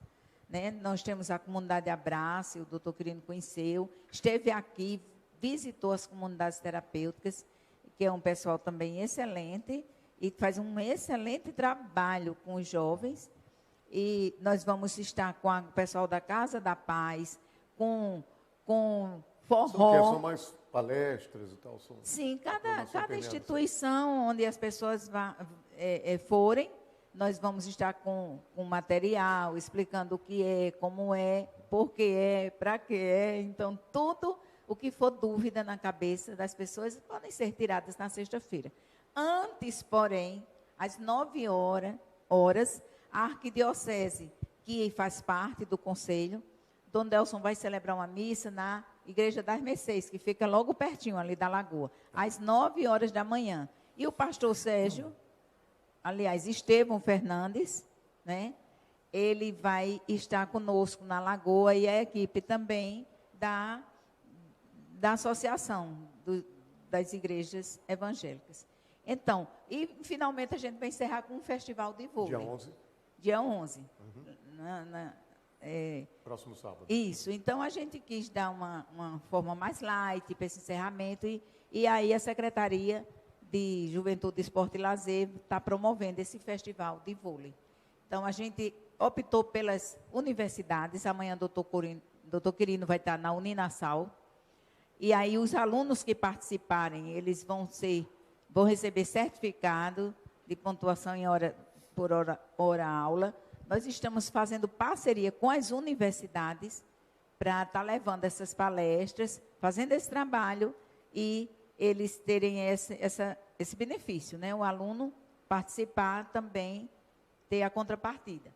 né? Nós temos a comunidade Abrace, o doutor Quirino conheceu, esteve aqui, visitou as comunidades terapêuticas, que é um pessoal também excelente, e faz um excelente trabalho com os jovens. E nós vamos estar com o pessoal da Casa da Paz, com forró. São mais palestras e tal? Sim, cada instituição onde as pessoas forem, nós vamos estar com material, explicando o que é, como é, por que é, para que é. Então, tudo o que for dúvida na cabeça das pessoas podem ser tiradas na sexta-feira. Antes, porém, às 9 horas, a Arquidiocese, que faz parte do Conselho, Dom Delson vai celebrar uma missa na Igreja das Mercês, que fica logo pertinho ali da Lagoa, às 9 horas da manhã. E o pastor Sérgio, aliás, Estevão Fernandes, né, ele vai estar conosco na Lagoa, e a equipe também da Associação das Igrejas Evangélicas. Então, e finalmente a gente vai encerrar com um festival de vôlei. Dia 11? Dia 11. Próximo sábado. Isso. Então, a gente quis dar uma forma mais light para esse encerramento, e aí a Secretaria de Juventude, Esporte e Lazer está promovendo esse festival de vôlei. Então, a gente optou pelas universidades. Amanhã, doutor Quirino vai estar na Uninasal. E aí, os alunos que participarem, eles vão receber certificado de pontuação por hora-aula. Nós estamos fazendo parceria com as universidades para estar levando essas palestras, fazendo esse trabalho, e eles terem esse benefício, né? O aluno participar também, ter a contrapartida.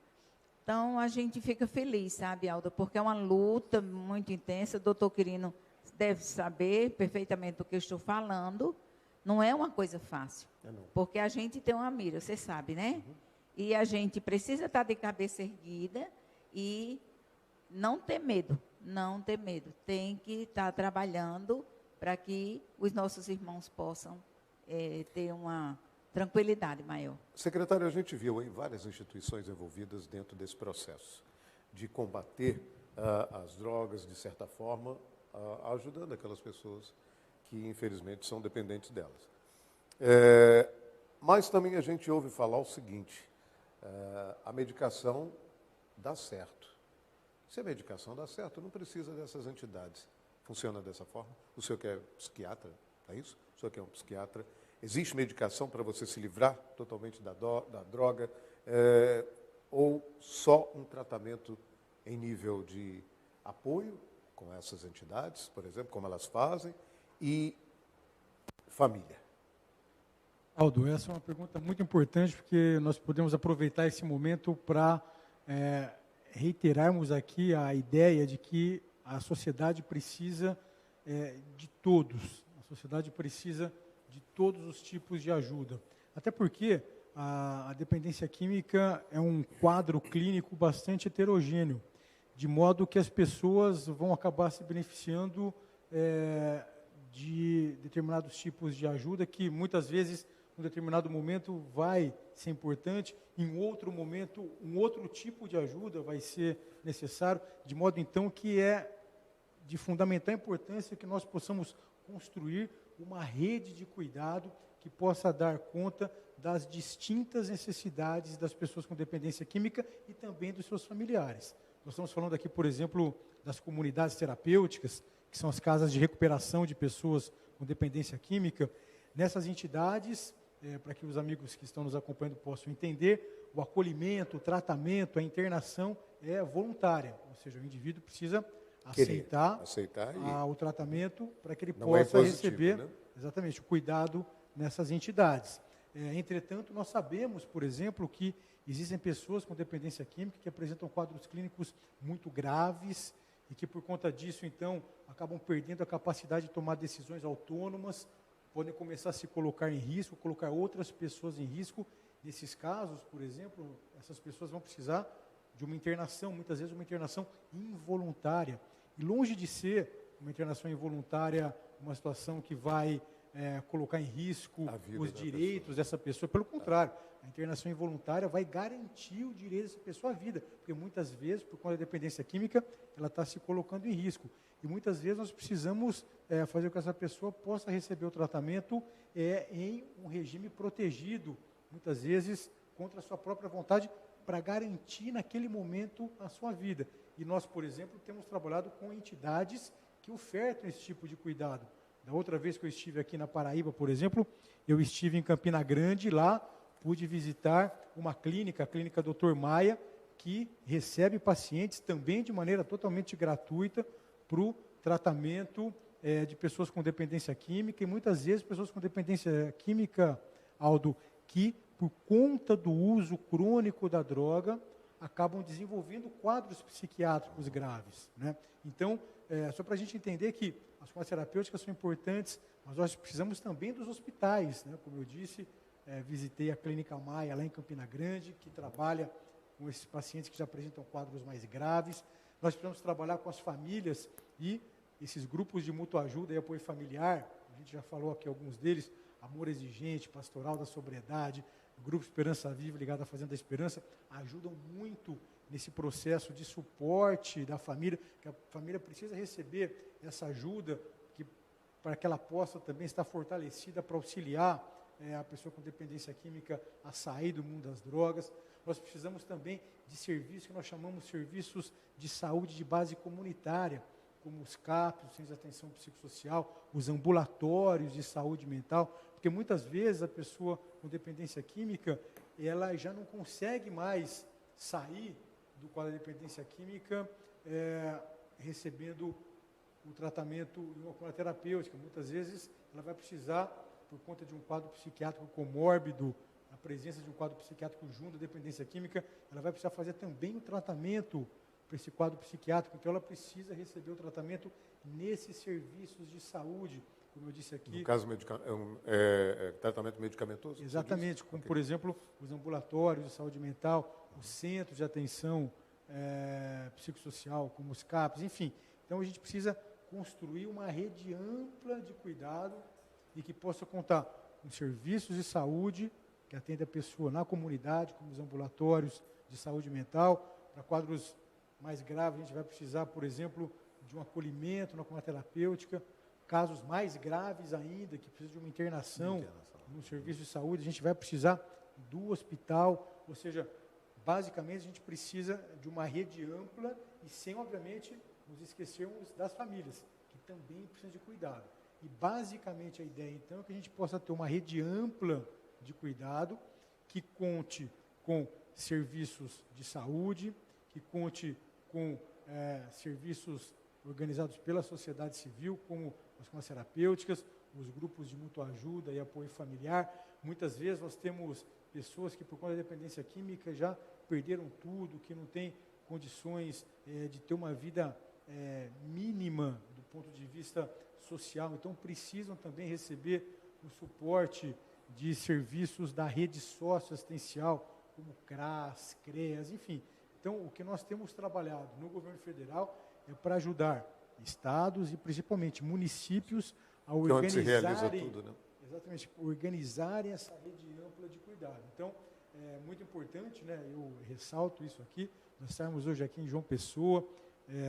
Então, a gente fica feliz, sabe, Alda, porque é uma luta muito intensa. O doutor Quirino deve saber perfeitamente do que eu estou falando. Não é uma coisa fácil, porque a gente tem uma mira, você sabe, né? E a gente precisa estar de cabeça erguida e não ter medo, Tem que estar trabalhando para que os nossos irmãos possam ter uma tranquilidade maior. Secretário, a gente viu em várias instituições envolvidas dentro desse processo de combater as drogas, de certa forma, ajudando aquelas pessoas que, infelizmente, são dependentes delas. Mas também a gente ouve falar o seguinte: a medicação dá certo. Se a medicação dá certo, não precisa dessas entidades. Funciona dessa forma? O senhor que é psiquiatra, é isso? O senhor que é um psiquiatra. Existe medicação para você se livrar totalmente da droga? Ou só um tratamento em nível de apoio com essas entidades, por exemplo, como elas fazem, e família? Aldo, essa é uma pergunta muito importante, porque nós podemos aproveitar esse momento para reiterarmos aqui a ideia de que a sociedade precisa de todos. A sociedade precisa de todos os tipos de ajuda. Até porque a dependência química é um quadro clínico bastante heterogêneo, de modo que as pessoas vão acabar se beneficiando de determinados tipos de ajuda que muitas vezes, em um determinado momento, vai ser importante, em outro momento, um outro tipo de ajuda vai ser necessário, de modo então que é de fundamental importância que nós possamos construir uma rede de cuidado que possa dar conta das distintas necessidades das pessoas com dependência química e também dos seus familiares. Nós estamos falando aqui, por exemplo, das comunidades terapêuticas, que são as casas de recuperação de pessoas com dependência química. Nessas entidades, para que os amigos que estão nos acompanhando possam entender, o acolhimento, o tratamento, a internação é voluntária, ou seja, o indivíduo precisa aceitar o tratamento para que ele possa receber exatamente o cuidado nessas entidades. Entretanto, nós sabemos, por exemplo, que existem pessoas com dependência química que apresentam quadros clínicos muito graves e que, por conta disso, então, acabam perdendo a capacidade de tomar decisões autônomas, podem começar a se colocar em risco, colocar outras pessoas em risco. Nesses casos, por exemplo, essas pessoas vão precisar de uma internação, muitas vezes uma internação involuntária. E longe de ser uma internação involuntária, uma situação que vai colocar em risco os direitos dessa pessoa, pelo contrário, a internação involuntária vai garantir o direito dessa pessoa à vida, porque muitas vezes, por conta da dependência química, ela está se colocando em risco. E muitas vezes nós precisamos fazer com que essa pessoa possa receber o tratamento em um regime protegido, muitas vezes contra a sua própria vontade, para garantir naquele momento a sua vida. E nós, por exemplo, temos trabalhado com entidades que ofertam esse tipo de cuidado. Da outra vez que eu estive aqui na Paraíba, por exemplo, eu estive em Campina Grande, lá pude visitar uma clínica, a Clínica Dr. Maia, que recebe pacientes também de maneira totalmente gratuita para o tratamento de pessoas com dependência química, e muitas vezes pessoas com dependência química, Aldo, que por conta do uso crônico da droga, acabam desenvolvendo quadros psiquiátricos graves, né? Então, só para a gente entender que as formas terapêuticas são importantes, mas nós precisamos também dos hospitais, né? Como eu disse, visitei a Clínica Maia lá em Campina Grande, que trabalha com esses pacientes que já apresentam quadros mais graves. Nós precisamos trabalhar com as famílias e esses grupos de mútua ajuda e apoio familiar, a gente já falou aqui alguns deles, Amor Exigente, Pastoral da Sobriedade, o Grupo Esperança Viva, ligado à Fazenda da Esperança, ajudam muito nesse processo de suporte da família, que a família precisa receber essa ajuda para que ela possa também estar fortalecida para auxiliar a pessoa com dependência química a sair do mundo das drogas. Nós precisamos também de serviços que nós chamamos de serviços de saúde de base comunitária, como os CAPs, os Centros de Atenção Psicossocial, os ambulatórios de saúde mental, porque muitas vezes a pessoa com dependência química, ela já não consegue mais sair do quadro de dependência química recebendo o tratamento em uma cura terapêutica. Muitas vezes ela vai precisar, por conta de um quadro psiquiátrico comórbido, a presença de um quadro psiquiátrico junto à dependência química, ela vai precisar fazer também o tratamento para esse quadro psiquiátrico, então ela precisa receber o tratamento nesses serviços de saúde, como eu disse aqui. No caso, tratamento medicamentoso? Exatamente, como, por exemplo, os ambulatórios de saúde mental, os centros de atenção psicossocial, como os CAPs, enfim. Então, a gente precisa construir uma rede ampla de cuidado e que possa contar com serviços de saúde que atendem a pessoa na comunidade, como os ambulatórios de saúde mental. Para quadros mais graves, a gente vai precisar, por exemplo, de um acolhimento na cura terapêutica. Casos mais graves ainda, que precisam de uma internação no serviço de saúde, a gente vai precisar do hospital. Ou seja, basicamente, a gente precisa de uma rede ampla e sem, obviamente, nos esquecermos das famílias, que também precisam de cuidado. E, basicamente, a ideia, então, é que a gente possa ter uma rede ampla de cuidado, que conte com serviços de saúde, que conte com serviços organizados pela sociedade civil, como as terapêuticas, os grupos de mútua ajuda e apoio familiar. Muitas vezes nós temos pessoas que, por conta da dependência química, já perderam tudo, que não têm condições de ter uma vida mínima do ponto de vista social. Então, precisam também receber o suporte de serviços da rede socioassistencial, como CRAS, CREAS, enfim. Então, o que nós temos trabalhado no governo federal é para ajudar estados e principalmente municípios a organizarem, tudo, né? Exatamente, organizarem essa rede ampla de cuidado. Então, é muito importante, né, eu ressalto isso aqui, nós estamos hoje aqui em João Pessoa,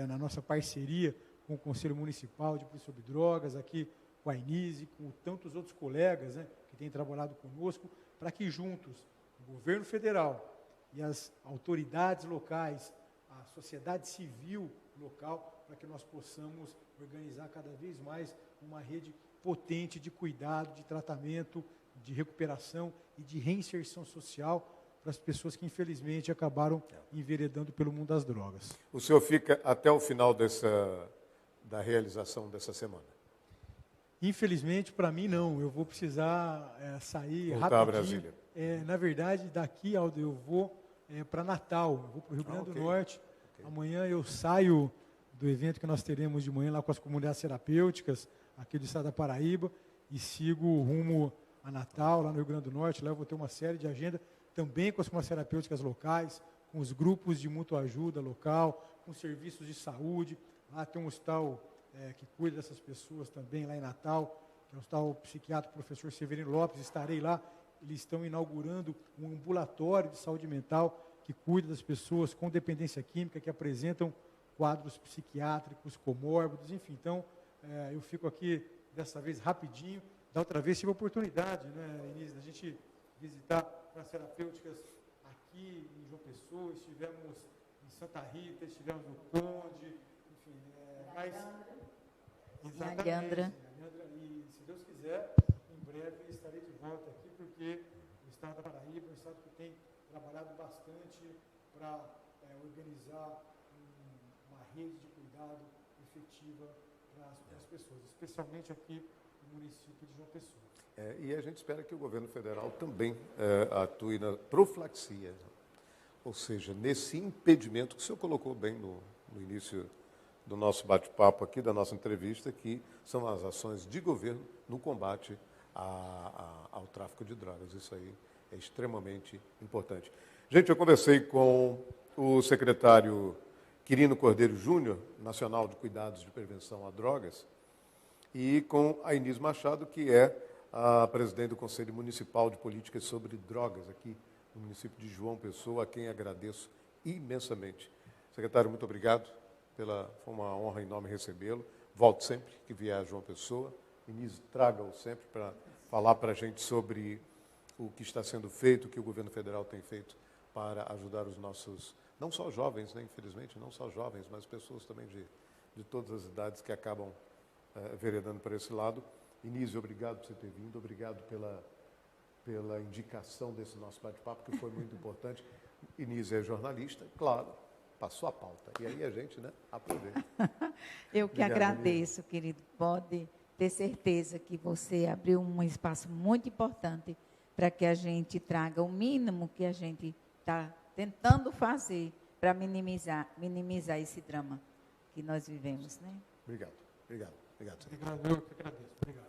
na nossa parceria com o Conselho Municipal de Polícia sobre Drogas, aqui com a Inise, com tantos outros colegas, né, que têm trabalhado conosco, para que juntos, o governo federal e as autoridades locais, a sociedade civil local, para que nós possamos organizar cada vez mais uma rede potente de cuidado, de tratamento, de recuperação e de reinserção social para as pessoas que, infelizmente, acabaram enveredando pelo mundo das drogas. O senhor fica até o final da realização dessa semana? Infelizmente, para mim, não. Eu vou precisar sair voltar rapidinho. A Brasília. Na verdade, daqui, Aldo, eu vou para Natal, eu vou para o Rio Grande do Norte. Amanhã eu saio do evento que nós teremos de manhã lá com as comunidades terapêuticas, aqui do estado da Paraíba, e sigo rumo a Natal, lá no Rio Grande do Norte. Lá eu vou ter uma série de agenda, também com as comunidades terapêuticas locais, com os grupos de mútua ajuda local, com serviços de saúde. Lá tem um hospital que cuida dessas pessoas também, lá em Natal, que é o hospital psiquiátrico professor Severino Lopes. Estarei lá. Eles estão inaugurando um ambulatório de saúde mental que cuida das pessoas com dependência química, que apresentam quadros psiquiátricos, comórbidos, enfim. Então, eu fico aqui, dessa vez, rapidinho. Da outra vez tive a oportunidade, né, Inês, da gente visitar as terapêuticas aqui em João Pessoa, estivemos em Santa Rita, estivemos no Conde, enfim, mas... Exatamente. E, se Deus quiser, em breve estarei de volta aqui, porque o estado da Paraíba é um estado que tem trabalhado bastante para organizar uma rede de cuidado efetiva para as pessoas, especialmente aqui no município de João Pessoa. E a gente espera que o governo federal também atue na profilaxia, ou seja, nesse impedimento que o senhor colocou bem no início do nosso bate-papo aqui, da nossa entrevista, que são as ações de governo no combate ao tráfico de drogas. Isso aí é extremamente importante. Gente, eu conversei com o secretário Quirino Cordeiro Júnior, Nacional de Cuidados de Prevenção a Drogas, e com a Inise Machado, que é a presidente do Conselho Municipal de Políticas sobre Drogas, aqui no município de João Pessoa, a quem agradeço imensamente. Secretário, muito obrigado. Foi uma honra enorme recebê-lo. Volte sempre que vier a João Pessoa. Inise, traga-o sempre para falar para a gente sobre o que está sendo feito, o que o governo federal tem feito para ajudar os nossos, não só jovens, né, infelizmente, não só jovens, mas pessoas também de todas as idades que acabam veredando para esse lado. Inise, obrigado por você ter vindo, obrigado pela indicação desse nosso bate-papo, que foi muito importante. Inise é jornalista, claro, passou a pauta. E aí a gente, né, aproveita. Eu que agradeço, querido. Pode ter certeza que você abriu um espaço muito importante para que a gente traga o mínimo que a gente está tentando fazer para minimizar esse drama que nós vivemos, né? Obrigado. Obrigado, eu que agradeço. Obrigado.